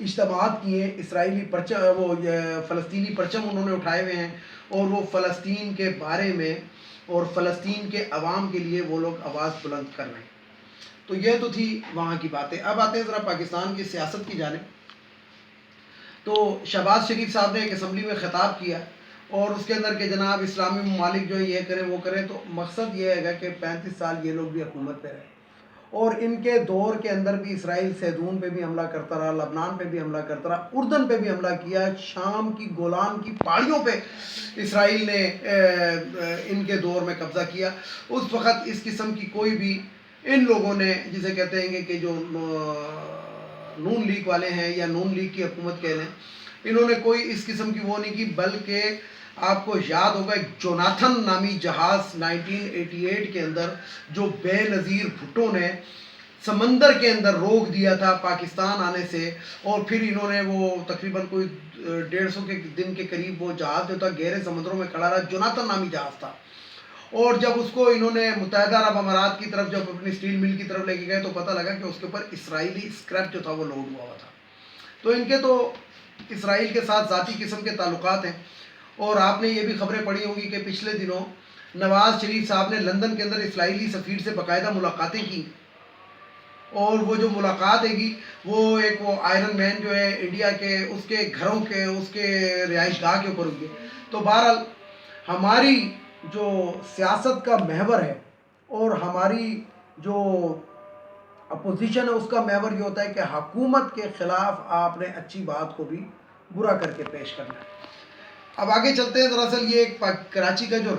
اجتماعات کیے، اسرائیلی پرچم، وہ فلسطینی پرچم انہوں نے اٹھائے ہوئے ہیں، اور وہ فلسطین کے بارے میں اور فلسطین کے عوام کے لیے وہ لوگ آواز بلند کر رہے ہیں۔ تو یہ تو تھی وہاں کی باتیں۔ اب آتے ہیں ذرا پاکستان کی سیاست کی جانب۔ تو شہباز شریف صاحب نے ایک اسمبلی میں خطاب کیا، اور اس کے اندر کہ جناب اسلامی ممالک جو یہ کریں وہ کریں، تو مقصد یہ ہے کہ 35 سال یہ لوگ بھی حکومت پہ رہے، اور ان کے دور کے اندر بھی اسرائیل سیدون پہ بھی حملہ کرتا رہا، لبنان پہ بھی حملہ کرتا رہا، اردن پہ بھی حملہ کیا، شام کی گولان کی پہاڑیوں پہ اسرائیل نے ان کے دور میں قبضہ کیا۔ اس وقت اس قسم کی کوئی بھی ان لوگوں نے، جسے کہتے ہیں کہ جو نون لیگ والے ہیں یا نون لیگ کی حکومت کہہ لیں، انہوں نے کوئی اس قسم کی وہ نہیں کی، بلکہ آپ کو یاد ہوگا ایک جوناتھن نامی جہاز 1988 کے اندر جو بے نظیر بھٹو نے سمندر کے اندر روک دیا تھا پاکستان آنے سے، اور پھر انہوں نے وہ تقریباً کوئی 150 کے دن کے قریب وہ جہاز جو تھا گہرے سمندروں میں کھڑا رہا، جوناتھن نامی جہاز تھا، اور جب اس کو انہوں نے متحدہ عرب امارات کی طرف جب اپنی سٹیل مل کی طرف لے کے گئے تو پتہ لگا کہ اس کے اوپر اسرائیلی اسکریپ جو تھا وہ لوڈ ہوا ہوا تھا۔ تو ان کے تو اسرائیل کے ساتھ ذاتی قسم کے تعلقات ہیں، اور آپ نے یہ بھی خبریں پڑھی ہوں گی کہ پچھلے دنوں نواز شریف صاحب نے لندن کے اندر اسرائیلی سفیر سے باقاعدہ ملاقاتیں کی، اور وہ جو ملاقات ہے گی وہ ایک وہ آئرن مین جو ہے انڈیا کے، اس کے گھروں کے، اس کے رہائش گاہ کے اوپر ہوئی ہے۔ تو بہرحال ہماری جو سیاست کا محور ہے اور ہماری جو اپوزیشن ہے اس کا محور یہ ہوتا ہے کہ حکومت کے خلاف آپ نے اچھی بات کو بھی برا کر کے پیش کرنا ہے۔ اب آگے چلتے ہیں۔ دراصل یہ ایک کراچی کا جو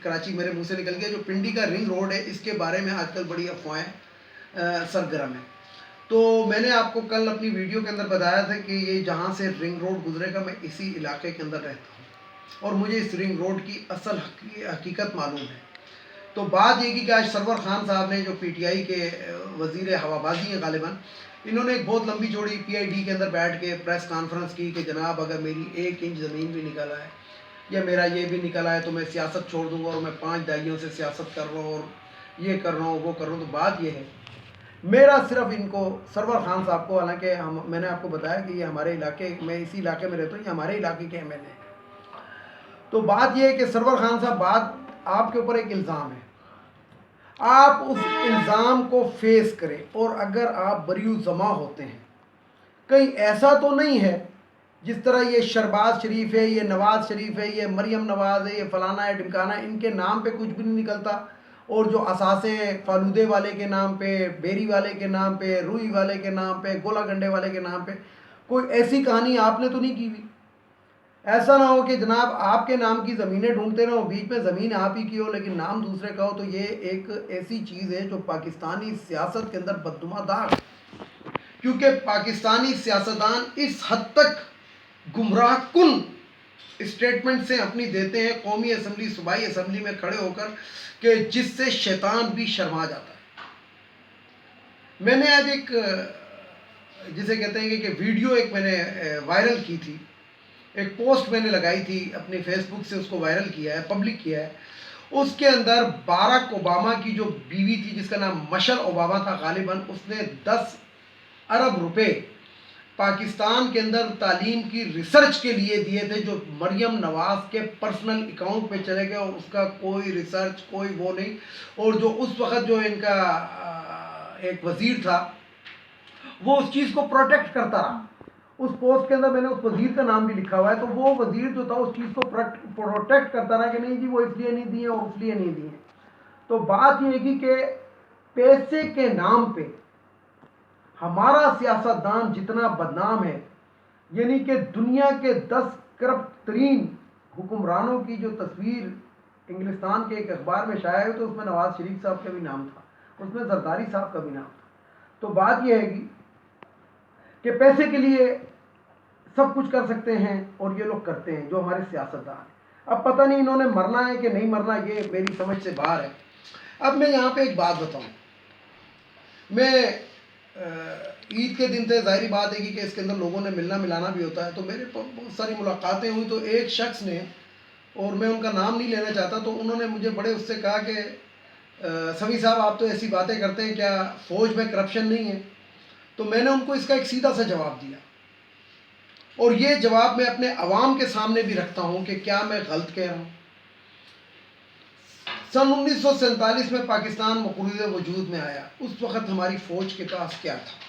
کراچی میرے منہ سے نکل گیا، جو پنڈی کا رنگ روڈ ہے، اس کے بارے میں آج کل بڑی افواہیں سرگرم ہیں۔ تو میں نے آپ کو کل اپنی ویڈیو کے اندر بتایا تھا کہ یہ جہاں سے رنگ روڈ گزرے گا میں اسی علاقے کے اندر رہتا ہوں، اور مجھے اس رنگ روڈ کی اصل حقیقت معلوم ہے۔ تو بات یہ کی کہ آج سرور خان صاحب نے، جو پی ٹی آئی کے وزیر ہوابازی ہیں غالباً، انہوں نے ایک بہت لمبی چوڑی پی آئی ڈی کے اندر بیٹھ کے پریس کانفرنس کی کہ جناب اگر میری 1 انچ زمین بھی نکل آئے یا میرا یہ بھی نکل آئے تو میں سیاست چھوڑ دوں گا، اور میں 5 دہائیوں سے سیاست کر رہا ہوں اور یہ کر رہا ہوں وہ کر رہا ہوں۔ تو بات یہ ہے، میرا صرف ان کو، سرور خان صاحب کو، حالانکہ میں نے آپ کو بتایا کہ یہ ہمارے علاقے، میں اسی علاقے میں رہتا ہوں، یہ ہمارے علاقے کے ایم ایل اے ہیں۔ تو بات یہ ہے کہ سرور خان صاحب، بات آپ کے اوپر ایک الزام ہے، آپ اس الزام کو فیس کریں، اور اگر آپ بری زماں ہوتے ہیں، کہیں ایسا تو نہیں ہے جس طرح یہ شہباز شریف ہے، یہ نواز شریف ہے، یہ مریم نواز ہے، یہ فلانا ہے ڈمکانا ہے، ان کے نام پہ کچھ بھی نہیں نکلتا، اور جو اثاثے فالودے والے کے نام پہ، بیری والے کے نام پہ، روئی والے کے نام پہ، گولا گنڈے والے کے نام پہ، کوئی ایسی کہانی آپ نے تو نہیں کی ہوئی؟ ایسا نہ ہو کہ جناب آپ کے نام کی زمینیں ڈھونڈتے رہو، بیچ میں زمین آپ ہی کی ہو لیکن نام دوسرے کا ہو۔ تو یہ ایک ایسی چیز ہے جو پاکستانی سیاست کے اندر بدنما داغ، کیونکہ پاکستانی سیاستدان اس حد تک گمراہ کن اسٹیٹمنٹ سے اپنی دیتے ہیں قومی اسمبلی، صوبائی اسمبلی میں کھڑے ہو کر، کہ جس سے شیطان بھی شرما جاتا ہے۔ میں نے آج ایک، جسے کہتے ہیں کہ ویڈیو ایک میں نے وائرل کی تھی، ایک پوسٹ میں نے لگائی تھی اپنے فیس بک سے، اس کو وائرل کیا ہے، پبلک کیا ہے۔ اس کے اندر باراک اوباما کی جو بیوی تھی جس کا نام مشل اوباما تھا غالباً، اس نے 10 ارب روپے پاکستان کے اندر تعلیم کی ریسرچ کے لیے دیے تھے، جو مریم نواز کے پرسنل اکاؤنٹ پہ چلے گئے، اور اس کا کوئی ریسرچ، کوئی وہ نہیں۔ اور جو اس وقت جو ان کا ایک وزیر تھا وہ اس چیز کو پروٹیکٹ کرتا رہا۔ اس پوسٹ کے اندر میں نے اس وزیر کا نام بھی لکھا ہوا ہے، تو وہ وزیر جو تھا اس چیز کو پروٹیکٹ کرتا رہا کہ نہیں جی وہ اس لیے نہیں دیے اور اس لیے نہیں دیے۔ تو بات یہ ہے کہ پیسے کے نام پہ ہمارا سیاستدان جتنا بدنام ہے، یعنی کہ دنیا کے 10 کرپٹ ترین حکمرانوں کی جو تصویر انگلستان کے ایک اخبار میں شائع ہوئی تو اس میں نواز شریف صاحب کا بھی نام تھا، اس میں زرداری صاحب کا بھی نام تھا۔ تو بات یہ ہے کہ پیسے کے لیے سب کچھ کر سکتے ہیں، اور یہ لوگ کرتے ہیں جو ہمارے سیاستدان ہیں۔ اب پتہ نہیں انہوں نے مرنا ہے کہ نہیں مرنا، یہ میری سمجھ سے باہر ہے۔ اب میں یہاں پہ ایک بات بتاؤں، میں عید کے دن تھے، ظاہری بات ہے کہ اس کے اندر لوگوں نے ملنا ملانا بھی ہوتا ہے، تو میرے بہت ساری ملاقاتیں ہوئی، تو ایک شخص نے، اور میں ان کا نام نہیں لینا چاہتا، تو انہوں نے مجھے بڑے اس سے کہا کہ سمیع صاحب آپ تو ایسی باتیں کرتے ہیں، کیا فوج میں کرپشن نہیں ہے؟ تو میں نے ان کو اس کا ایک سیدھا سا جواب دیا، اور یہ جواب میں اپنے عوام کے سامنے بھی رکھتا ہوں کہ کیا میں غلط کہہ رہا ہوں۔ سن 1947 میں پاکستان مقروض وجود میں آیا، اس وقت ہماری فوج کے پاس کیا تھا؟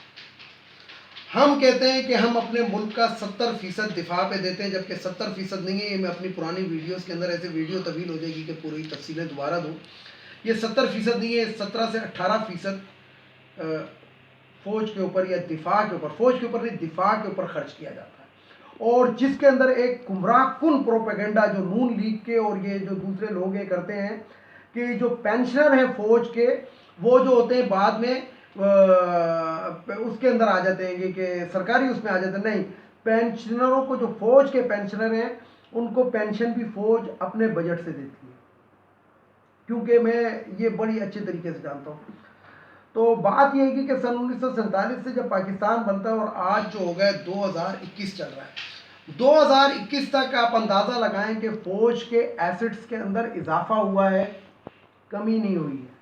ہم کہتے ہیں کہ ہم اپنے ملک کا 70% دفاع پہ دیتے ہیں، جبکہ 70% نہیں ہے۔ یہ میں اپنی پرانی ویڈیوز کے اندر، ایسے ویڈیو طویل ہو جائے گی کہ پوری تفصیلیں دوبارہ دوں، یہ 70% نہیں ہے، 17 سے 18% فوج کے اوپر یا دفاع کے اوپر، فوج کے اوپر نہیں، دفاع کے اوپر خرچ کیا جاتا ہے، اور جس کے اندر ایک گمراہ کن پروپیگنڈا جو نون لیگ کے اور یہ جو دوسرے لوگ یہ کرتے ہیں کہ جو پینشنر ہیں فوج کے، وہ جو ہوتے ہیں بعد میں اس کے اندر آ جاتے ہیں کہ سرکاری اس میں آ جاتے ہیں۔ نہیں، پینشنروں کو، جو فوج کے پینشنر ہیں، ان کو پینشن بھی فوج اپنے بجٹ سے دیتی ہے، کیونکہ میں یہ بڑی اچھے طریقے سے جانتا ہوں۔ تو بات یہ ہے کہ سن 1947 سے جب پاکستان بنتا ہے اور آج جو ہو گئے 2021 چل رہا ہے، 2021 تک آپ اندازہ لگائیں کہ فوج کے ایسٹس کے اندر اضافہ ہوا ہے، کمی نہیں ہوئی ہے۔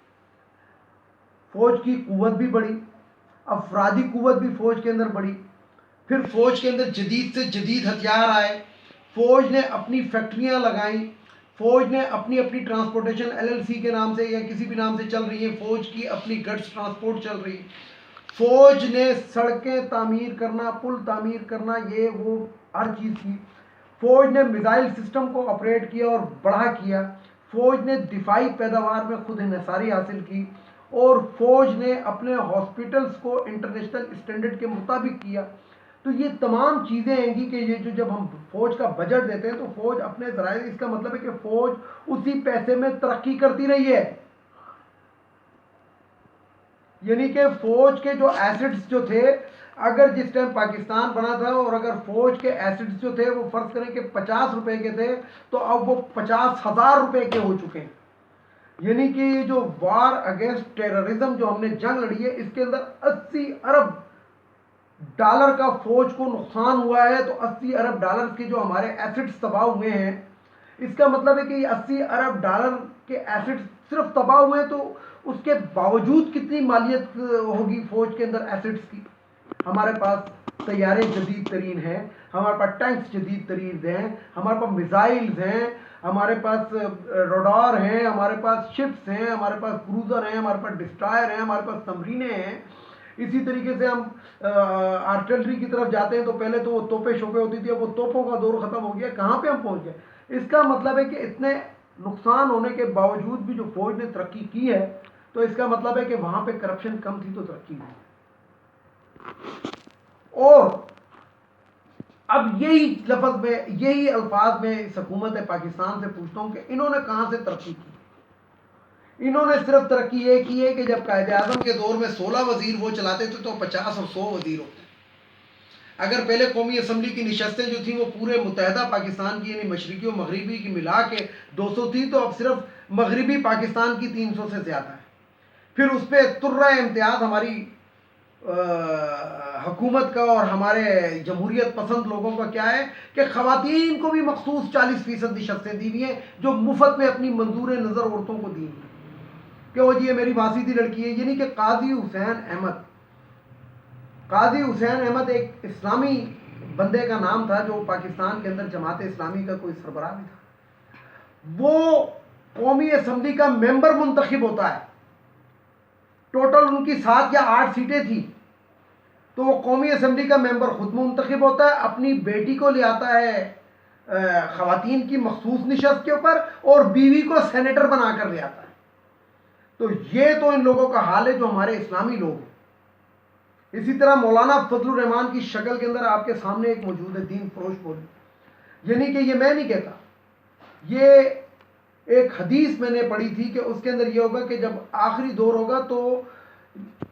فوج کی قوت بھی بڑھی، افرادی قوت بھی فوج کے اندر بڑھی، پھر فوج کے اندر جدید سے جدید ہتھیار آئے، فوج نے اپنی فیکٹریاں لگائیں، فوج نے اپنی ٹرانسپورٹیشن LLC کے نام سے یا کسی بھی نام سے چل رہی ہے، فوج کی اپنی گڈس ٹرانسپورٹ چل رہی ہے، فوج نے سڑکیں تعمیر کرنا، پل تعمیر کرنا، یہ وہ ہر چیز کی، فوج نے میزائل سسٹم کو آپریٹ کیا اور بڑھا کیا، فوج نے دفاعی پیداوار میں خود انحصاری حاصل کی، اور فوج نے اپنے ہاسپٹلز کو انٹرنیشنل اسٹینڈرڈ کے مطابق کیا۔ تو یہ تمام چیزیں ہیں گی کہ یہ جو جب ہم فوج کا بجٹ دیتے ہیں تو فوج اپنے ذرائع، اس کا مطلب ہے کہ فوج اسی پیسے میں ترقی کرتی رہی ہے، یعنی کہ فوج کے جو ایسٹس جو تھے، اگر جس ٹائم پاکستان بنا تھا اور اگر فوج کے ایسٹس جو تھے وہ فرض کریں کہ 50 روپے کے تھے، تو اب وہ 50,000 روپے کے ہو چکے ہیں۔ یعنی کہ یہ جو وار اگینسٹ ٹیررزم جو ہم نے جنگ لڑی ہے، اس کے اندر 80 ارب ڈالر کا فوج کو نقصان ہوا ہے۔ تو 80 ارب ڈالر کے جو ہمارے ایسٹس تباہ ہوئے ہیں، اس کا مطلب ہے کہ یہ 80 ارب ڈالر کے ایسٹس صرف تباہ ہوئے ہیں، تو اس کے باوجود کتنی مالیت ہوگی فوج کے اندر ایسٹس کی؟ ہمارے پاس طیارے جدید ترین ہیں، ہمارے پاس ٹینکس جدید ترین ہیں، ہمارے پاس میزائلز ہیں، ہمارے پاس روڈار ہیں، ہمارے پاس شپس ہیں، ہمارے پاس کروزر ہیں، ہمارے پاس ڈسٹرائر ہیں، ہمارے پاس سمرینیں ہیں۔ اسی طریقے سے ہم آرٹلری کی طرف جاتے ہیں تو پہلے تو وہ توپیں شوپیں ہوتی تھی، اب وہ توپوں کا دور ختم ہو گیا، کہاں پہ ہم پہنچ گئے؟ اس کا مطلب ہے کہ اتنے نقصان ہونے کے باوجود بھی جو فوج نے ترقی کی ہے، تو اس کا مطلب ہے کہ وہاں پہ کرپشن کم تھی تو ترقی ہوئی۔ اور اب یہی لفظ میں، یہی الفاظ میں اس حکومت پاکستان سے پوچھتا ہوں کہ انہوں نے کہاں سے ترقی کی؟ انہوں نے صرف ترقی یہ کی ہے کہ جب قائد اعظم کے دور میں 16 وزیر وہ چلاتے تھے تو 50 اور 100 وزیر ہوتے ہیں۔ اگر پہلے قومی اسمبلی کی نشستیں جو تھیں وہ پورے متحدہ پاکستان کی، یعنی مشرقی و مغربی کی ملا کے 200 تھی، تو اب صرف مغربی پاکستان کی 300 سے زیادہ ہے۔ پھر اس پہ ترہ امتیاز ہماری حکومت کا اور ہمارے جمہوریت پسند لوگوں کا کیا ہے کہ خواتین کو بھی مخصوص 40% نشستیں دی ہوئی ہیں، جو مفت میں اپنی منظور نظر عورتوں کو دی ہیں کہ وہ جی یہ میری ماسی کی لڑکی ہے۔ یعنی کہ قاضی حسین احمد ایک اسلامی بندے کا نام تھا جو پاکستان کے اندر جماعت اسلامی کا کوئی سربراہ بھی تھا۔ وہ قومی اسمبلی کا ممبر منتخب ہوتا ہے، ٹوٹل ان کی 7 یا 8 سیٹیں تھیں، تو وہ قومی اسمبلی کا ممبر خود منتخب ہوتا ہے، اپنی بیٹی کو لے آتا ہے خواتین کی مخصوص نشست کے اوپر، اور بیوی کو سینیٹر بنا کر لے آتا ہے۔ تو یہ تو ان لوگوں کا حال ہے جو ہمارے اسلامی لوگ ہیں۔ اسی طرح مولانا فضل الرحمان کی شکل کے اندر آپ کے سامنے ایک موجود ہے دین فروش بولی، یعنی کہ یہ میں نہیں کہتا، یہ ایک حدیث میں نے پڑھی تھی کہ اس کے اندر یہ ہوگا کہ جب آخری دور ہوگا تو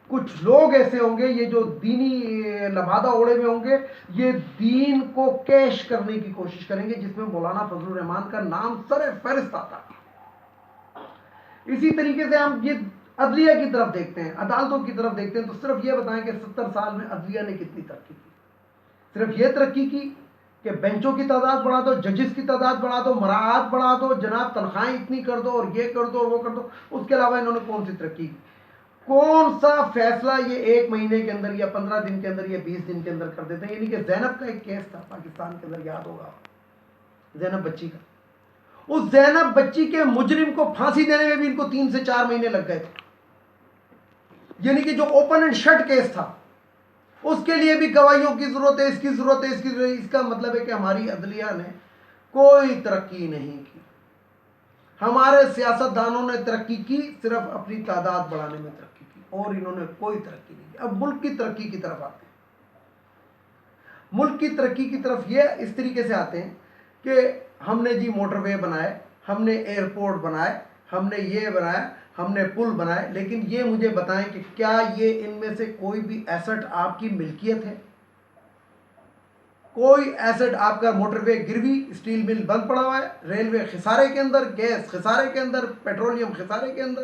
کچھ لوگ ایسے ہوں گے، یہ جو دینی لبادہ اوڑے میں ہوں گے، یہ دین کو کیش کرنے کی کوشش کریں گے، جس میں مولانا فضل الرحمان کا نام سر فہرست آتا ہے۔ اسی طریقے سے ہم یہ عدلیہ کی طرف دیکھتے ہیں، عدالتوں کی طرف دیکھتے ہیں، تو صرف یہ بتائیں کہ 70 سال میں عدلیہ نے کتنی ترقی کی؟ صرف یہ ترقی کی کہ بینچوں کی تعداد بڑھا دو، ججز کی تعداد بڑھا دو، مراعات بڑھا دو، جناب تنخواہیں اتنی کر دو اور یہ کر دو اور وہ کر دو، اس کے علاوہ انہوں نے کون سی ترقی کی؟ کون سا فیصلہ یہ 1 مہینے کے اندر یا 15 دن کے اندر یا 20 دن کے اندر کر دیتے ہیں. یعنی کہ زینب کا ایک کیس تھا پاکستان کے اندر، یاد ہوگا زینب بچی کا. اس زینب بچی کے مجرم کو پھانسی دینے میں بھی ان کو 3 سے 4 مہینے لگ گئے تھے. یعنی کہ جو اوپن اینڈ شٹ کیس تھا اس کے لیے بھی گواہیوں کی ضرورت ہے، اس کی ضرورت ہے، اس کی ضرورت ہے. اس کا مطلب ہے کہ ہماری عدلیہ نے کوئی ترقی نہیں کی. ہمارے سیاست دانوں نے ترقی کی، صرف اپنی تعداد بڑھانے میں ترقی کی، اور انہوں نے کوئی ترقی نہیں کی. اب ملک کی ترقی کی طرف آتے ہیں. ملک کی ترقی کی طرف یہ اس طریقے سے آتے ہیں کہ ہم نے جی موٹر وے بنائے، ہم نے ایئرپورٹ بنائے، ہم نے یہ بنایا، ہم نے پل بنائے، لیکن یہ مجھے بتائیں کہ کیا یہ ان میں سے کوئی بھی ایسٹ آپ کی ملکیت ہے؟ کوئی ایسٹ آپ کا موٹر وے گروی، اسٹیل مل بند پڑا ہوا ہے، ریلوے خسارے کے اندر، گیس خسارے کے اندر، پیٹرولیم خسارے کے اندر،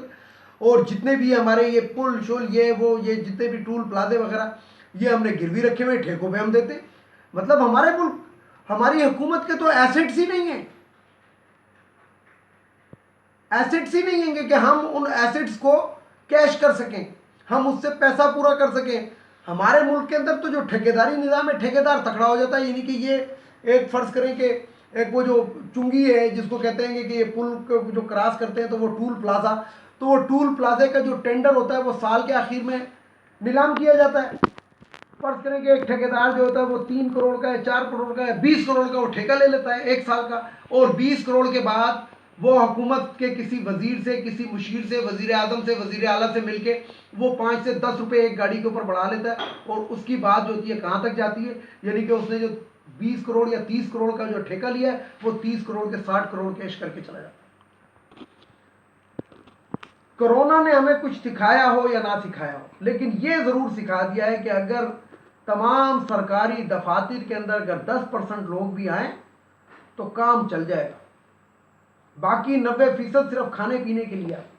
اور جتنے بھی ہمارے یہ پل شل یہ جتنے بھی ٹول پلازے وغیرہ یہ ہم نے گروی رکھے ہوئے، ٹھیکوں پہ ہم دیتے ہیں. مطلب ہمارے ملک، ہماری حکومت کے تو ایسٹس ہی نہیں ہیں. ایسٹس ہی نہیں ہیں کہ ہم ان ایسٹس کو کیش کر سکیں، ہم اس سے پیسہ پورا کر سکیں. ہمارے ملک کے اندر تو جو ٹھیکیداری نظام ہے، ٹھیکیدار تکڑا ہو جاتا ہے. یعنی کہ یہ ایک فرض کریں کہ ایک وہ جو چنگی ہے جس کو کہتے ہیں کہ یہ پل کو جو کراس کرتے ہیں تو وہ ٹول پلازا، تو وہ ٹول پلازے کا جو ٹینڈر ہوتا ہے وہ سال کے آخر میں نیلام کیا جاتا ہے. فرض کریں کہ ایک ٹھیکیدار جو ہوتا ہے وہ 3 کروڑ کا ہے، 4 کروڑ کا ہے، 20 کروڑ کا وہ ٹھیکہ لے لیتا ہے 1 سال کا، اور 20 کروڑ کے بعد وہ حکومت کے کسی وزیر سے، کسی مشیر سے، وزیر اعظم سے، وزیر اعلیٰ سے مل کے وہ 5 سے 10 روپے ایک گاڑی کے اوپر بڑھا لیتا ہے. اور اس کی بات جو ہوتی ہے کہاں تک جاتی ہے؟ یعنی کہ اس نے جو 20 کروڑ یا 30 کروڑ کا جو ٹھیکہ لیا ہے وہ 30 کروڑ کے 60 کروڑ کیش کر کے چلا جاتا ہے. کرونا نے ہمیں کچھ سکھایا ہو یا نہ سکھایا ہو، لیکن یہ ضرور سکھا دیا ہے کہ اگر تمام سرکاری دفاتر کے اندر اگر 10% لوگ بھی آئیں تو کام چل جائے گا. باقی 90% صرف کھانے پینے کے لیے آتے.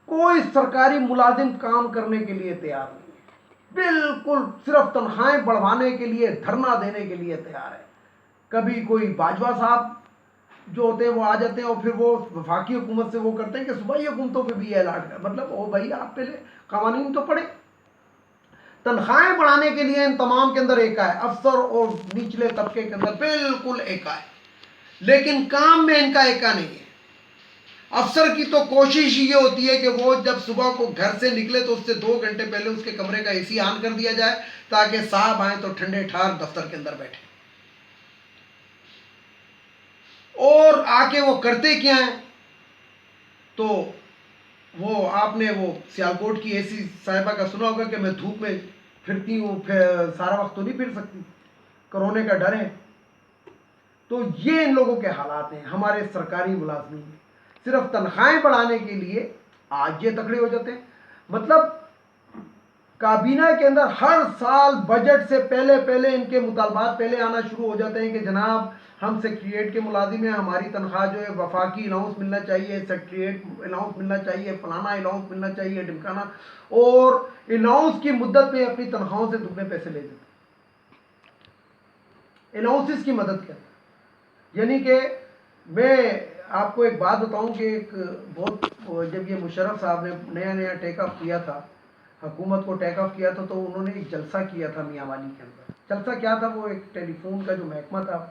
کوئی سرکاری ملازم کام کرنے کے لیے تیار نہیں ہے، بالکل صرف تنخواہیں بڑھوانے کے لیے، دھرنا دینے کے لیے تیار ہے. کبھی کوئی باجوہ صاحب جو ہوتے ہیں وہ آ جاتے ہیں اور پھر وہ وفاقی حکومت سے وہ کرتے ہیں کہ صوبائی حکومتوں پہ بھی الاٹ کر، مطلب او بھائی آپ پہلے قوانین تو پڑھیں. تنخواہیں بڑھانے کے لیے ان تمام کے اندر ایک ہے، افسر اور نچلے طبقے کے اندر بالکل ایک ہے، لیکن کام میں ان کا ایکا نہیں ہے. افسر کی تو کوشش یہ ہوتی ہے کہ وہ جب صبح کو گھر سے نکلے تو اس سے 2 گھنٹے پہلے اس کے کمرے کا اے سی آن کر دیا جائے تاکہ صاحب آئیں تو ٹھنڈے ٹھار دفتر کے اندر بیٹھے. اور آ کے وہ کرتے کیا ہیں؟ تو وہ آپ نے وہ سیالکوٹ کی ایسی صاحبہ کا سنا ہوگا کہ میں دھوپ میں پھرتی ہوں، سارا وقت تو نہیں پھر سکتی، کرونے کا ڈر ہے. تو یہ ان لوگوں کے حالات ہیں. ہمارے سرکاری ملازمین صرف تنخواہیں بڑھانے کے لیے آج یہ تکڑے ہو جاتے ہیں. مطلب کابینہ کے اندر ہر سال بجٹ سے پہلے ان کے مطالبات پہلے آنا شروع ہو جاتے ہیں کہ جناب ہم سیکریٹریٹ کے ملازم ہیں، ہماری تنخواہ جو ہے وفاقی الاؤنس ملنا چاہیے، سیکریٹریٹ الاؤنس ملنا چاہیے، فلانا الاؤنس ملنا چاہیے، ڈمکانا، اور الاؤنس کی مدت میں اپنی تنخواہوں سے دگنے پیسے لے دیتے ہیں. الاؤنسز کی مدد کرتے ہیں. یعنی کہ میں آپ کو ایک بات بتاؤں کہ ایک بہت جب یہ مشرف صاحب نے نیا ٹیک آف کیا تھا، حکومت کو ٹیک آف کیا تھا، تو انہوں نے ایک جلسہ کیا تھا میاں والی کے اندر. جلسہ کیا تھا؟ وہ ایک ٹیلی فون کا جو محکمہ تھا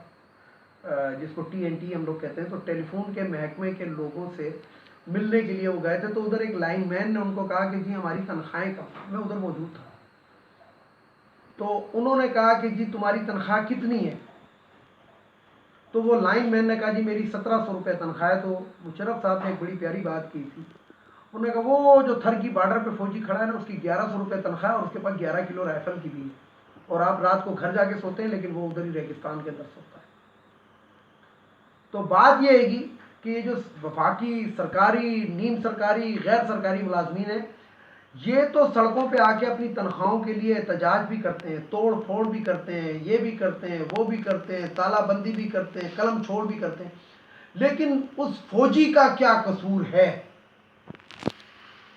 جس کو TNT ہم لوگ کہتے ہیں، تو ٹیلی فون کے محکمے کے لوگوں سے ملنے کے لیے وہ گئے تھے. تو ادھر ایک لائن مین نے ان کو کہا کہ جی ہماری تنخواہیں کم ہیں. میں ادھر موجود تھا. تو انہوں نے کہا کہ جی تمہاری تنخواہ کتنی ہے؟ تو وہ لائن مین نے کہا جی میری 1700 روپے تنخواہ ہے. تو مشرف صاحب نے ایک بڑی پیاری بات کی تھی. انہوں نے کہا وہ جو تھر کی بارڈر پہ فوجی کھڑا ہے نا، اس کی 1100 روپے تنخواہ ہے اور اس کے پاس 11 کلو رائفل کی بھی ہے، اور آپ رات کو گھر جا کے سوتے ہیں لیکن وہ ادھر ہی ریگستان کے اندر سوتا ہے. تو بات یہ ہے گی کہ یہ جو وفاقی سرکاری، نیم سرکاری، غیر سرکاری ملازمین ہیں، یہ تو سڑکوں پہ آ کے اپنی تنخواہوں کے لیے احتجاج بھی کرتے ہیں، توڑ پھوڑ بھی کرتے ہیں، یہ بھی کرتے ہیں، وہ بھی کرتے ہیں، تالہ بندی بھی کرتے ہیں، قلم چھوڑ بھی کرتے ہیں. لیکن اس فوجی کا کیا قصور ہے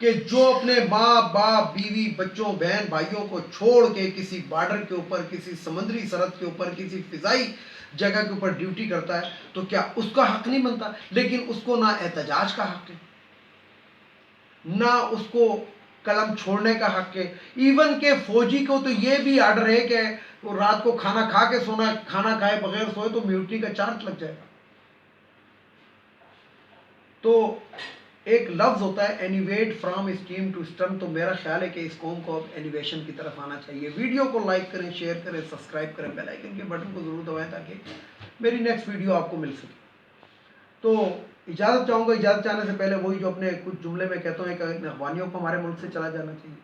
کہ جو اپنے ماں باپ، بیوی، بچوں، بہن بھائیوں کو چھوڑ کے کسی بارڈر کے اوپر، کسی سمندری سرحد کے اوپر، کسی فضائی جگہ کے اوپر ڈیوٹی کرتا ہے، تو کیا اس کا حق نہیں بنتا؟ لیکن اس کو نہ احتجاج کا حق ہے، نہ اس کو قلم چھوڑنے کا حق ہے. ایون کہ فوجی کو تو یہ بھی آرڈر ہے کہ وہ رات کو کھانا کھا کے سونا، کھانا کھائے بغیر سوئے تو میوٹنی کا چارج لگ جائے گا. تو ایک لفظ ہوتا ہے اینیویٹ فرام اسٹیم ٹو اسٹرم، تو میرا خیال ہے کہ اس قوم کو اب اینیویشن کی طرف آنا چاہیے. ویڈیو کو لائک کریں، شیئر کریں، سبسکرائب کریں، بیل آئیکن کے بٹن کو ضرور دبائیں تاکہ میری نیکسٹ ویڈیو آپ کو مل سکے. تو اجازت چاہوں گا. اجازت چاہنے سے پہلے وہی جو اپنے کچھ جملے میں کہتا ہوں کہ افغانیوں کو ہمارے ملک سے چلا جانا چاہیے.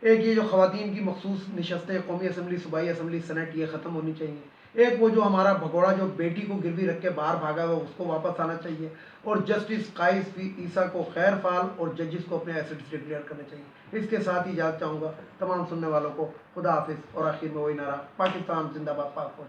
ایک یہ جو خواتین کی مخصوص نشستیں قومی اسمبلی، صوبائی اسمبلی، سینٹ، یہ ختم ہونی چاہیے. ایک وہ جو ہمارا بھگوڑا جو بیٹی کو گروی رکھ کے باہر بھاگا ہوا اس کو واپس آنا چاہیے. اور جسٹس قائس عیسیٰ کو خیر فعال اور ججز کو اپنے ایسٹس ڈکلیئر کرنے چاہیے. اس کے ساتھ ہی اجازت چاہوں گا تمام سننے والوں کو. خدا حافظ. اور آخر میں وہی نعرہ، پاکستان زندہ باد، پاک فوج.